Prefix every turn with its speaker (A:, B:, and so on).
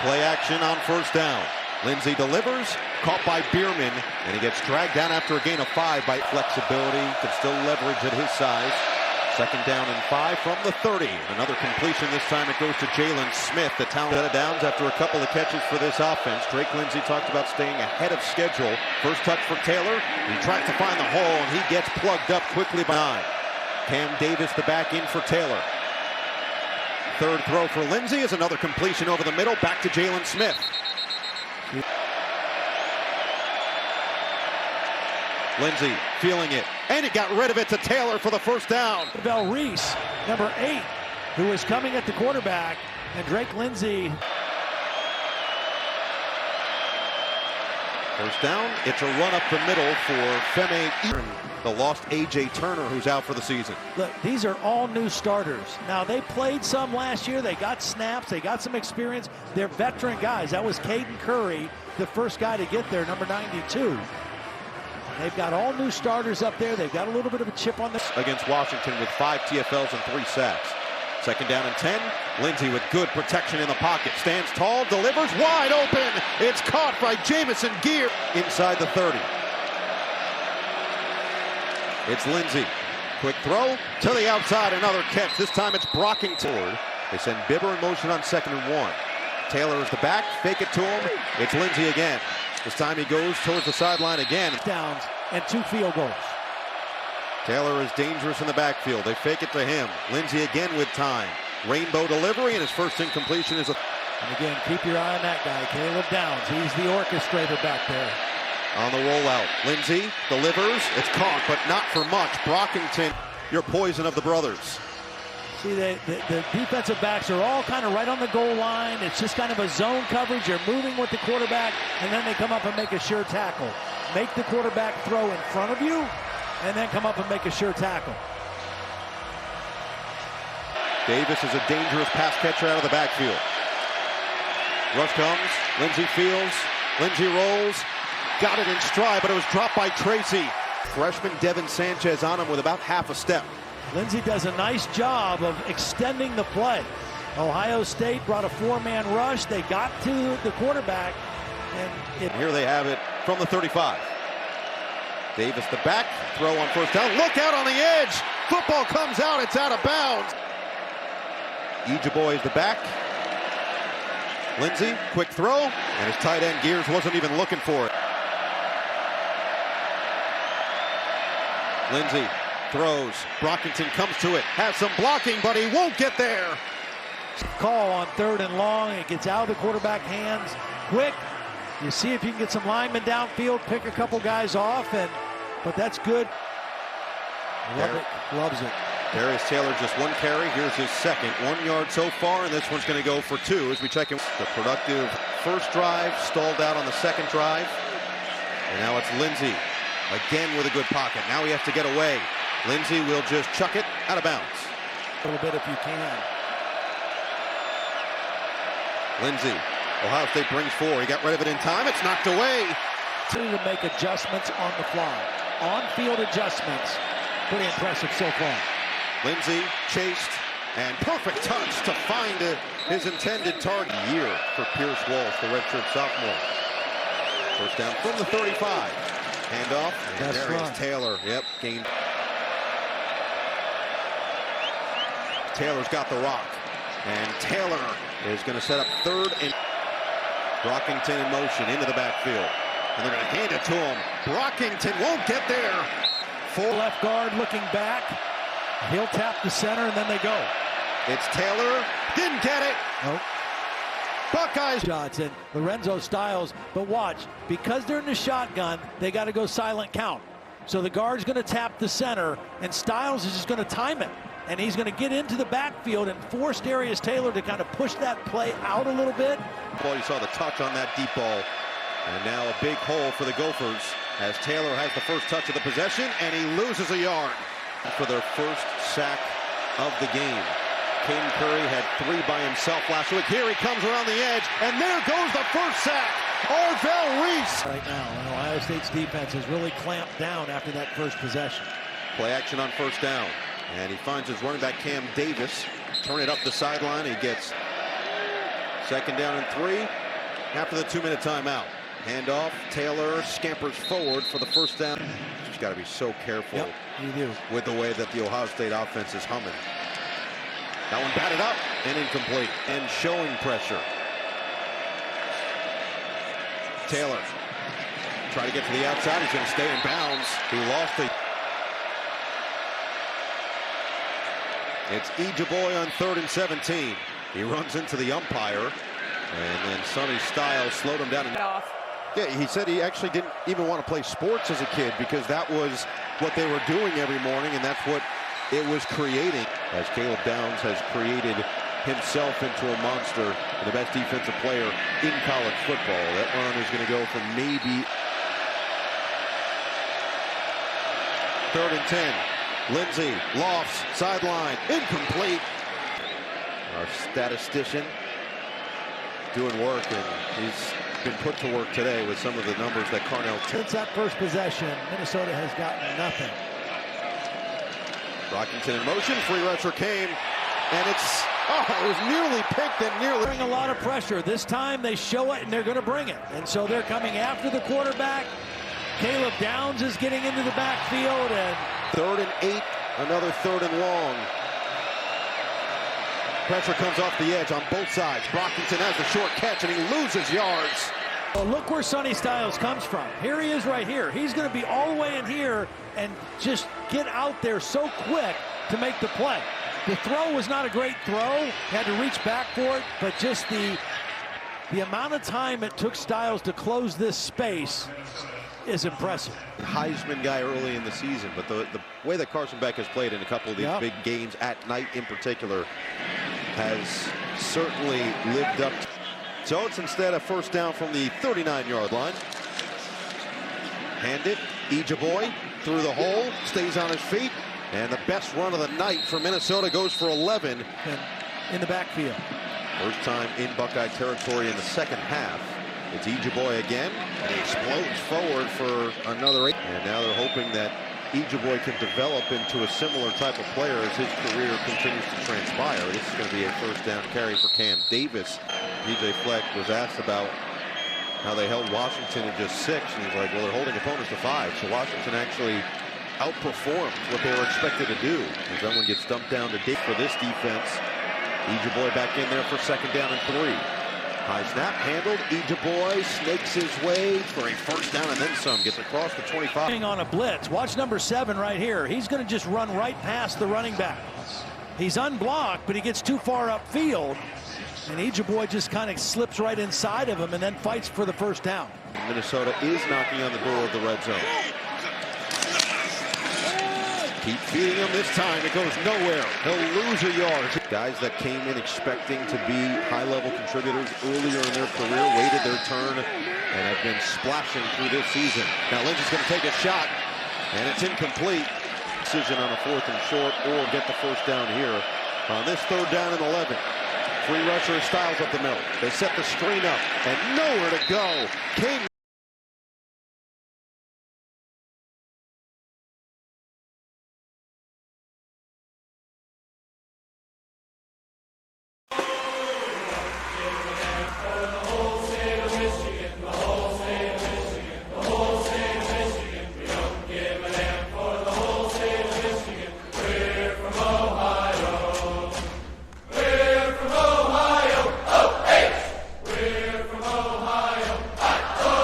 A: Play action on first down. Lindsey delivers, caught by Bierman, and he gets dragged down after a gain of 5 by flexibility, can still leverage at his size. Second down and 5 from the 30. Another completion. This time it goes to Jalen Smith. The talent set of downs after a couple of catches for this offense. Drake Lindsey talked about staying ahead of schedule. First touch for Taylor. He tries to find the hole, and he gets plugged up quickly behind. Cam Davis, the back in for Taylor. Third throw for Lindsey is another completion over the middle. Back to Jalen Smith. Lindsey feeling it, and he got rid of it to Taylor for the first down.
B: Reese, number 8, who is coming at the quarterback, and Drake Lindsey.
A: First down, it's a run up the middle for Femi, the lost A.J. Turner, who's out for the season.
B: Look, these are all new starters. Now, they played some last year. They got snaps. They got some experience. They're veteran guys. That was Caden Curry, the first guy to get there, number 92. They've got all new starters up there. They've got a little bit of a chip on this.
A: Against Washington with 5 TFLs and 3 sacks. Second down and 10. Lindsey with good protection in the pocket. Stands tall, delivers wide open. It's caught by Jamison Gear inside the 30. It's Lindsey. Quick throw to the outside. Another catch. This time it's Brockington. They send Bibber in motion on 2nd and 1. Taylor is the back. Fake it to him. It's Lindsey again. This time he goes towards the sideline again.
B: Downs and 2 field goals.
A: Taylor is dangerous in the backfield. They fake it to him. Lindsey again with time. Rainbow delivery, and his first incompletion is a...
B: And again, keep your eye on that guy, Caleb Downs. He's the orchestrator back there.
A: On the rollout, Lindsey delivers. It's caught, but not for much. Brockington, your poison of the brothers.
B: See, the defensive backs are all kind of right on the goal line. It's just kind of a zone coverage. You're moving with the quarterback, and then they come up and make a sure tackle. Make the quarterback throw in front of you, and then come up and make a sure tackle.
A: Davis is a dangerous pass catcher out of the backfield. Rush comes. Lindsey fields. Lindsey rolls. Got it in stride, but it was dropped by Tracy. Freshman Devin Sanchez on him with about half a step.
B: Lindsey does a nice job of extending the play. Ohio State brought a 4-man rush. They got to the quarterback. And
A: here they have it from the 35. Davis the back. Throw on first down. Look out on the edge. Football comes out. It's out of bounds. Ejeboy is the back. Lindsey, quick throw. And his tight end Gears wasn't even looking for it. Lindsey throws. Brockington comes to it. Has some blocking, but he won't get there.
B: Call on 3rd and long. It gets out of the quarterback hands quick. You see if you can get some linemen downfield, pick a couple guys off, but that's good. Love it. Loves it.
A: Darius Taylor just 1 carry. Here's his second. 1 yard so far, and this one's going to go for 2 as we check in. The productive first drive stalled out on the second drive. And now it's Lindsey again with a good pocket. Now he has to get away. Lindsey will just chuck it out of bounds.
B: A little bit if you can.
A: Lindsey. Ohio State brings 4. He got rid of it in time. It's knocked away.
B: To make adjustments on the fly. On-field adjustments. Pretty impressive so far.
A: Lindsey chased and perfect touch to find his intended target. Year for Pierce Walsh, the redshirt sophomore. First down from the 35. Handoff. And Darius Taylor. Yep. Gained. Taylor's got the rock. And Taylor is going to set up 3rd and Brockington in motion into the backfield. And they're going to hand it to him. Brockington won't get there.
B: Full left guard looking back. He'll tap the center, and then they go.
A: It's Taylor. Didn't get it.
B: Nope.
A: Buckeyes.
B: Shots and Lorenzo Styles. But watch, because they're in the shotgun, they got to go silent count. So the guard's going to tap the center, and Styles is just going to time it. And he's going to get into the backfield and force Darius Taylor to kind of push that play out a little bit.
A: Well, you saw the touch on that deep ball. And now a big hole for the Gophers as Taylor has the first touch of the possession, and he loses a yard for their first sack of the game. Caden Curry had 3 by himself last week. Here he comes around the edge, and there goes the first sack. Orville Reese.
B: Right now, Ohio State's defense has really clamped down after that first possession.
A: Play action on first down. And he finds his running back Cam Davis. Turn it up the sideline. He gets Second down and 3 after the 2-minute timeout. Handoff. Taylor scampers forward for the first down. Just got to be so careful with the way that the Ohio State offense is humming. That one batted up and incomplete and showing pressure. Taylor try to get to the outside. He's going to stay in bounds. He lost it. It's Ejeboy on 3rd and 17. He runs into the umpire, and then Sonny Styles slowed him down. Yeah, he said he actually didn't even want to play sports as a kid because that was what they were doing every morning, and that's what it was creating. As Caleb Downs has created himself into a monster and the best defensive player in college football. That run is going to go for maybe 3rd and 10. Lindsey lofts, sideline, incomplete. Our statistician doing work, and he's been put to work today with some of the numbers that Carnell took.
B: Since that first possession, Minnesota has gotten nothing.
A: Brockington in motion, free rusher came, and it was nearly picked and nearly.
B: Bring a lot of pressure. This time they show it and they're going to bring it. And so they're coming after the quarterback. Caleb Downs is getting into the backfield, and
A: 3rd and 8, another 3rd and long. Pressure comes off the edge on both sides. Brockington has the short catch and he loses yards.
B: Well, look where Sonny Styles comes from. Here he is right here. He's going to be all the way in here and just get out there so quick to make the play. The throw was not a great throw. He had to reach back for it, but just the amount of time it took Styles to close this space is impressive.
A: Heisman guy early in the season, but the way that Carson Beck has played in a couple of these big games at night in particular has certainly lived up. So it's instead a first down from the 39-yard line. Hand it, Ejeboy through the hole, stays on his feet, and the best run of the night for Minnesota goes for 11.
B: And in the backfield.
A: First time in Buckeye territory in the second half. It's Ejeboy again, and he explodes forward for another 8. And now they're hoping that Ejeboy can develop into a similar type of player as his career continues to transpire. This is going to be a first down carry for Cam Davis. PJ Fleck was asked about how they held Washington in just 6, and he's like, well, they're holding opponents to 5. So Washington actually outperformed what they were expected to do. As that one gets dumped down to Dave for this defense. Ejeboy back in there for 2nd down and 3. High snap, handled. Ejeboy snakes his way for a first down and then some. Gets across the 25.
B: On a blitz. Watch number 7 right here. He's going to just run right past the running back. He's unblocked, but he gets too far upfield. And Ejeboy just kind of slips right inside of him and then fights for the first down.
A: Minnesota is knocking on the door of the red zone. Keep feeding him this time. It goes nowhere. He'll lose a yard. Guys that came in expecting to be high-level contributors earlier in their career waited their turn and have been splashing through this season. Now Lynch's going to take a shot, and it's incomplete. Decision on a 4th and short or get the first down here on this 3rd down and 11. Free rusher Styles up the middle. They set the screen up and nowhere to go. King